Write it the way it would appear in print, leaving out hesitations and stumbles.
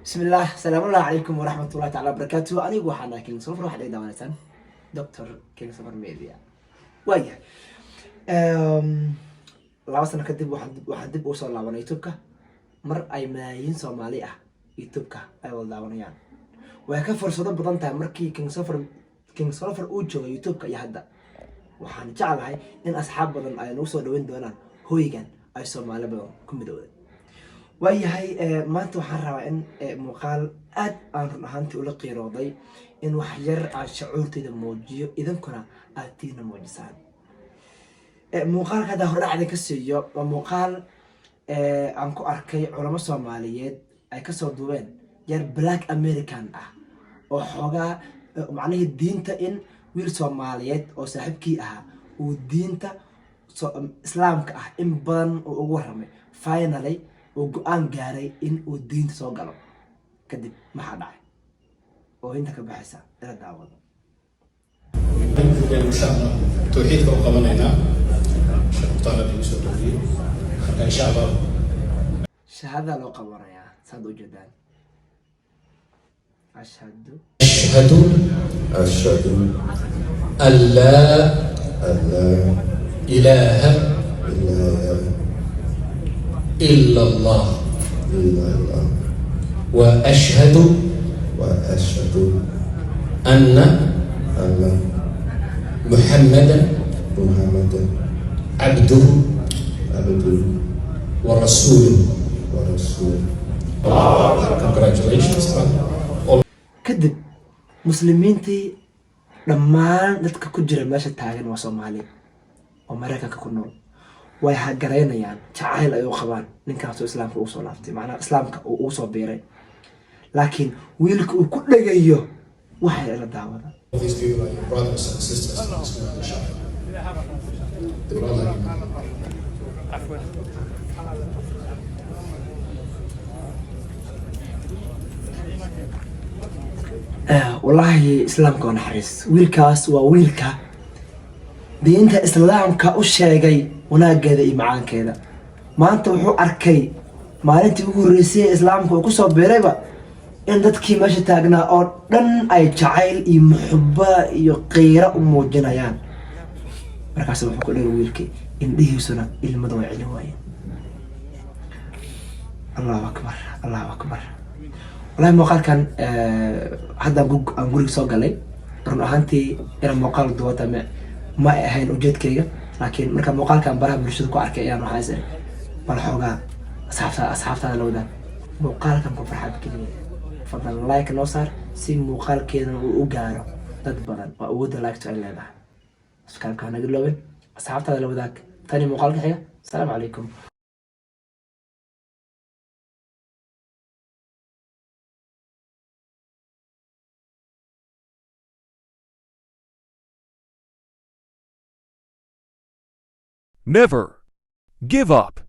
بسم الله السلام الله عليكم ورحمة الله تعالى وبركاته. أنا وحنا كينغ سوفر واحد إذا ونسان دكتور كينغ سوفر ميديا ويا laba sano kadib waxaan dib u soo laabanay youtube-ka mar ay malaayiin Soomaali ah youtube-ka ay wada daawanayaan. Way ka fursado badan tahay markii King Solver uu joogay youtube-ka iyo hadda. Waxaan jeclahay in asxaab badan ay noo soo dhaweyn doonaan hooygan ay Soomaali badan ku midoobay. waayahay maanta waxaan rabaa in muuqaal aad aan run ahaantii ula qiirooday in wax yar aan shucuurtayda muujiyo idinkuna aad tiina muujisaan. muuqaalka hadda hordhac idinka siiyo waa muuqaal aan ku arkay culamo Soomaaliyeed ay kasoo duubeen yar black American ah oo xoogaa macnaheedu diinta in wiil Soomaaliyeed oo saaxiibkii ahaa uu diinta islaamka ah in badan oo ugu warramay finally oo go'aan gaaray in uu diinta soo galo kadib maxaa dhacay oo inta ka baxaysa ila daawado. إن شاء الله توحيد وقبلنا طالب يوسف الدين إن شاء الله شهادة لو قبرنا يا صدق جدا أشهد أشهد أن لا أن لا إله إله إلا الله إلا الله وأشهد وأشهد أن أن محمدا محمدا عبده عبده ورسوله. ورسوله. Congratulations. kadib muslimiintii dhammaan dadka ku jira meesha taagan waa Soomaali oo Mareykanka ku nool way hagareynayaan jacayl ay u qabaan ninkaas oo islaamka uu soo laaftay macnaha islaamka uu soo biiray laakiin wiilka uu ku dhagayo waxay ila daawada. These people are your brothers and sisters in Islam, inshallah. The brother. والله إسلامك ونحرس ويلكاس وويلكا دي أنت إسلامك وشاقي وناقذ إيمان كذا ما أنت وحو أركي ما أنت وحو رسي إسلامك وكسو بيريبا إن دادكي ماشي تاقنا أو دن أي جعيل إي محبة إي قيرة وموجنيان مركز وحو كل ويلكي إن ديه سنة المدوى علوائي. الله أكبر الله أكبر. والله موقال كان حدا aan guriga soo galay run ahaantii in muuqaal duwata ma ahayn ujeedkayga laakiin marka muuqaalkan baraha bulshada ku arkay ayaan waxaa isir bal xoogaa asxaabtada la wadaag muuqaalkan ku farxad geliya fadlan like noo saar si muuqaalkeena uu u gaaro dad badan waa awoodda like ay leedahay subscribe-ka hanaga loobin asxaabtada la wadaag tani muuqaalka xiga asalaamu calaykum. Never give up.